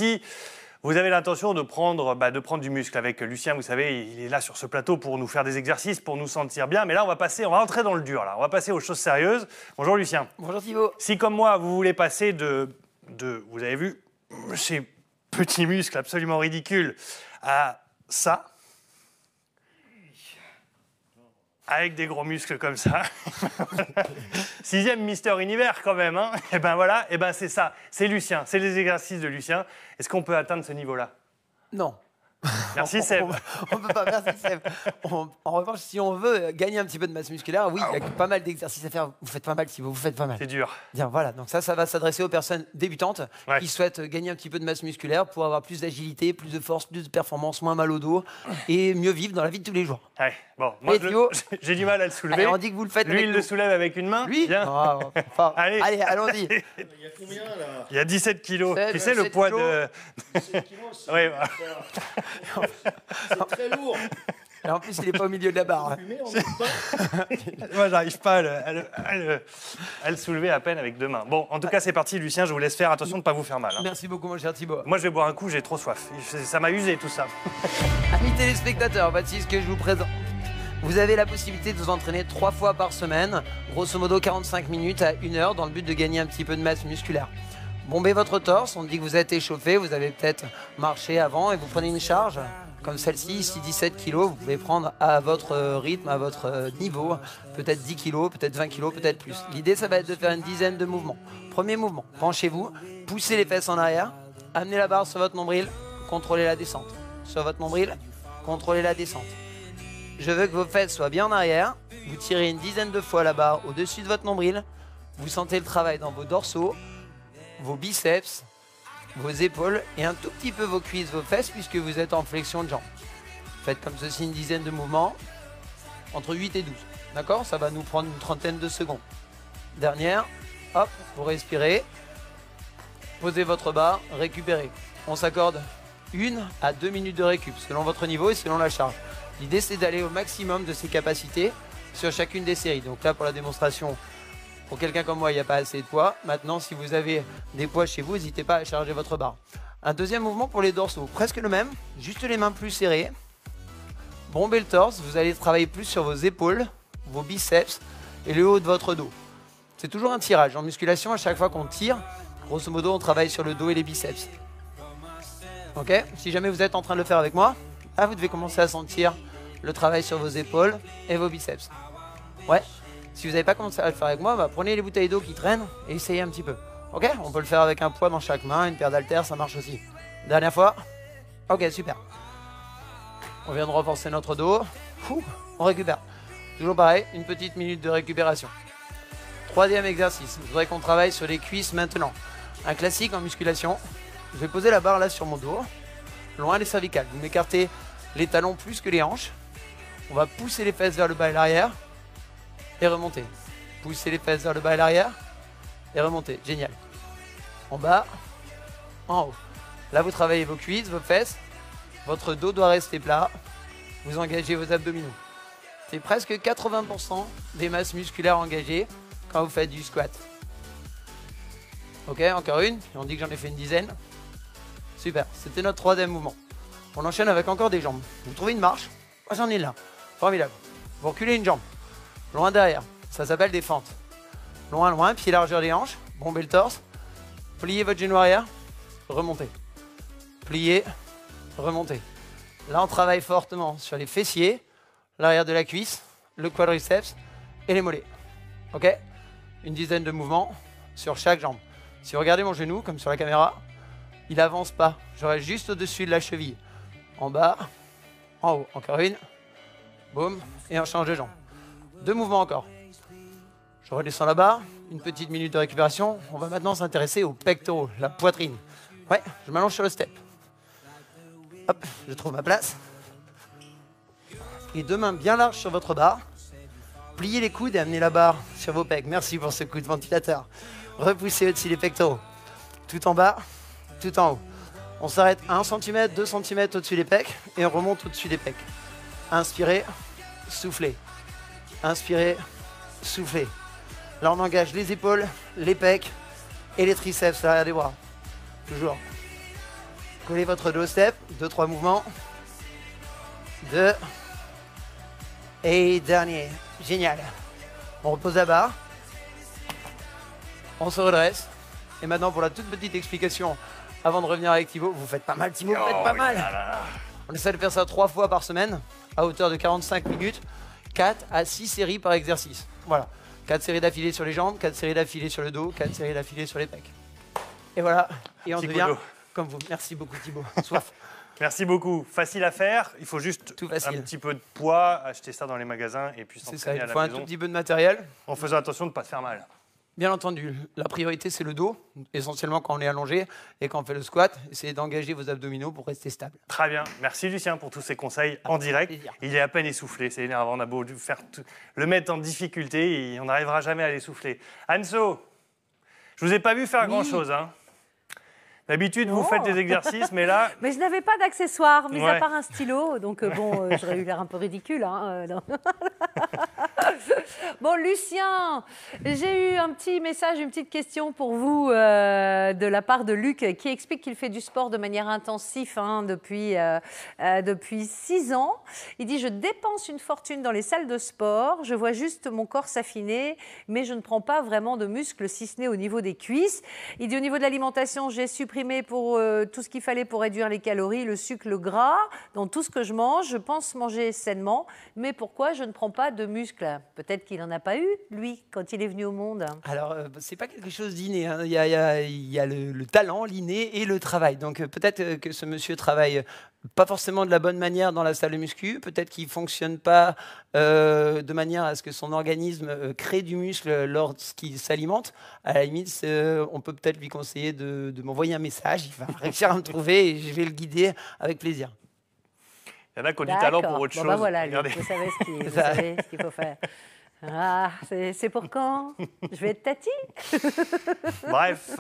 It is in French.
si vous avez l'intention de prendre du muscle avec Lucien, vous savez, il est là sur ce plateau pour nous faire des exercices, pour nous sentir bien. Mais là, on va rentrer dans le dur. Là. On va passer aux choses sérieuses. Bonjour Lucien. Bonjour Thibaut. Si comme moi, vous voulez passer vous avez vu, ces petits muscles absolument ridicules, à ça, avec des gros muscles comme ça. 6e Mister Univers quand même, hein. Et ben voilà, et ben c'est ça, c'est Lucien, c'est les exercices de Lucien. Est-ce qu'on peut atteindre ce niveau-là? Non. Merci Seb. On ne peut pas, merci Seb. En revanche, si on veut gagner un petit peu de masse musculaire, oui, il y a pas mal d'exercices à faire. Vous faites pas mal Thibaut, vous faites pas mal. C'est dur. Bien, voilà, donc ça va s'adresser aux personnes débutantes qui souhaitent gagner un petit peu de masse musculaire pour avoir plus d'agilité, plus de force, plus de performance, moins mal au dos et mieux vivre dans la vie de tous les jours. Ouais, bon, moi j'ai du mal à le soulever. Allez, on dit que vous le faites. Lui, il le soulève avec une main. Lui Bien. Allez, allons-y. Il y a combien là? Il y a 17 kilos. Seb, Tu sais le poids de... 17 kilos, Oui, c'est très lourd. Et en plus, il n'est pas au milieu de la barre. Fumer, on met pas. moi, j'arrive pas à le soulever à peine avec 2 mains. Bon, en tout cas, c'est parti, Lucien. Je vous laisse faire. Attention de ne pas vous faire mal. Hein. Merci beaucoup, mon cher Thibaut. Moi, je vais boire un coup. J'ai trop soif. Ça m'a usé, tout ça. Amis téléspectateurs, voici ce que je vous présente. Vous avez la possibilité de vous entraîner 3 fois par semaine, grosso modo 45 minutes à 1 heure, dans le but de gagner un petit peu de masse musculaire. Bombez votre torse, on dit que vous êtes échauffé, vous avez peut-être marché avant et vous prenez une charge comme celle-ci, ici 17 kg, vous pouvez prendre à votre rythme, à votre niveau, peut-être 10 kg, peut-être 20 kg, peut-être plus. L'idée, ça va être de faire une dizaine de mouvements. Premier mouvement, penchez-vous, poussez les fesses en arrière, amenez la barre sur votre nombril, contrôlez la descente. Sur votre nombril, contrôlez la descente. Je veux que vos fesses soient bien en arrière, vous tirez une dizaine de fois la barre au-dessus de votre nombril, vous sentez le travail dans vos dorsaux, vos biceps, vos épaules et un tout petit peu vos cuisses, vos fesses puisque vous êtes en flexion de jambes. Faites comme ceci une dizaine de mouvements, entre 8 et 12. D'accord? Ça va nous prendre une trentaine de secondes. Dernière, hop, vous respirez, posez votre barre, récupérez. On s'accorde 1 à 2 minutes de récup selon votre niveau et selon la charge. L'idée c'est d'aller au maximum de ses capacités sur chacune des séries. Donc là pour la démonstration, pour quelqu'un comme moi, il n'y a pas assez de poids. Maintenant, si vous avez des poids chez vous, n'hésitez pas à charger votre barre. Un deuxième mouvement pour les dorsaux, presque le même, juste les mains plus serrées. Bombez le torse, vous allez travailler plus sur vos épaules, vos biceps et le haut de votre dos. C'est toujours un tirage. En musculation, à chaque fois qu'on tire, grosso modo, on travaille sur le dos et les biceps. Ok? Si jamais vous êtes en train de le faire avec moi, là, vous devez commencer à sentir le travail sur vos épaules et vos biceps. Ouais? Si vous n'avez pas commencé à le faire avec moi, prenez les bouteilles d'eau qui traînent et essayez un petit peu. Ok? On peut le faire avec un poids dans chaque main, une paire d'haltères, ça marche aussi. Dernière fois. Ok, super. On vient de renforcer notre dos. On récupère. Toujours pareil, une petite minute de récupération. Troisième exercice. Je voudrais qu'on travaille sur les cuisses maintenant. Un classique en musculation. Je vais poser la barre là sur mon dos, loin des cervicales. Vous m'écartez les talons plus que les hanches. On va pousser les fesses vers le bas et l'arrière. Et remonter. Poussez les fesses vers le bas et l'arrière. Et remonter. Génial. En bas. En haut. Là, vous travaillez vos cuisses, vos fesses. Votre dos doit rester plat. Vous engagez vos abdominaux. C'est presque 80% des masses musculaires engagées quand vous faites du squat. Ok, encore une. On dit que j'en ai fait une dizaine. Super. C'était notre troisième mouvement. On enchaîne avec encore des jambes. Vous trouvez une marche. Moi, j'en ai là. Formidable. Vous reculez une jambe. Loin derrière, ça s'appelle des fentes. Loin, loin, pied largeur des hanches, bombez le torse, pliez votre genou arrière, remontez. Pliez, remontez. Là, on travaille fortement sur les fessiers, l'arrière de la cuisse, le quadriceps et les mollets. Ok? Une dizaine de mouvements sur chaque jambe. Si vous regardez mon genou, comme sur la caméra, il n'avance pas. Je reste juste au-dessus de la cheville. En bas, en haut. Encore une. Boum. Et on change de jambe. 2 mouvements encore. Je redescends la barre, une petite minute de récupération. On va maintenant s'intéresser aux pectoraux, la poitrine. Ouais, je m'allonge sur le step. Hop, je trouve ma place. Les 2 mains bien larges sur votre barre. Pliez les coudes et amenez la barre sur vos pecs. Merci pour ce coup de ventilateur. Repoussez au-dessus les pectoraux. Tout en bas, tout en haut. On s'arrête 1 cm, 2 cm au-dessus des pecs et on remonte au-dessus des pecs. Inspirez, soufflez. Inspirez, soufflez. Là, on engage les épaules, les pecs et les triceps à l'arrière des bras. Toujours. Collez votre dos step, 2-3 mouvements. 2. Et dernier. Génial. On repose la barre. On se redresse. Et maintenant, pour la toute petite explication, avant de revenir avec Thibaut, vous faites pas mal, Thibaut, vous faites pas mal. On essaie de faire ça 3 fois par semaine, à hauteur de 45 minutes, 4 à 6 séries par exercice. Voilà. 4 séries d'affilée sur les jambes, 4 séries d'affilée sur le dos, 4 séries d'affilée sur les pecs. Et voilà. Et on Petit devient coup d'eau. comme vous. Merci beaucoup, Thibaut. Soif. Merci beaucoup. Facile à faire. Il faut juste Tout facile. un petit peu de poids, acheter ça dans les magasins et puis C'est ça, s'entraîner il à la faut un maison tout petit peu de matériel. en faisant attention de ne pas se faire mal. Bien entendu, la priorité c'est le dos, essentiellement quand on est allongé et quand on fait le squat, essayez d'engager vos abdominaux pour rester stable. Très bien. Merci Lucien pour tous ces conseils en direct. plaisir. Il est à peine essoufflé, c'est énervant. On a beau le mettre en difficulté et on n'arrivera jamais à l'essouffler. Anso, je vous ai pas vu faire grand-chose. Hein. D'habitude, vous Non. faites des exercices, mais là, Mais je n'avais pas d'accessoires, mis Ouais. à part un stylo. Donc, j'aurais eu l'air un peu ridicule. Hein, non. Bon, Lucien, j'ai eu un petit message, une petite question pour vous de la part de Luc qui explique qu'il fait du sport de manière intensive depuis 6 ans. Il dit « Je dépense une fortune dans les salles de sport, je vois juste mon corps s'affiner, mais je ne prends pas vraiment de muscles, si ce n'est au niveau des cuisses. » Il dit « Au niveau de l'alimentation, j'ai supprimé pour tout ce qu'il fallait pour réduire les calories, le sucre, le gras, dans tout ce que je mange. Je pense manger sainement, mais pourquoi je ne prends pas de muscles ?» Peut-être qu'il n'en a pas eu, lui, quand il est venu au monde. Alors, c'est pas quelque chose d'inné, hein. Il y a le talent, l'inné et le travail. Donc peut-être que ce monsieur travaille pas forcément de la bonne manière dans la salle de muscu, peut-être qu'il fonctionne pas de manière à ce que son organisme crée du muscle lorsqu'il s'alimente. À la limite, on peut peut-être lui conseiller de m'envoyer un message, il va réussir à me trouver et je vais le guider avec plaisir. il y en a qui ont du talent pour D'accord. autre Bon, chose. bah voilà, Luc, Regardez. vous savez ce qu'il faut faire. Ah, c'est pour quand? Je vais être tati. Bref.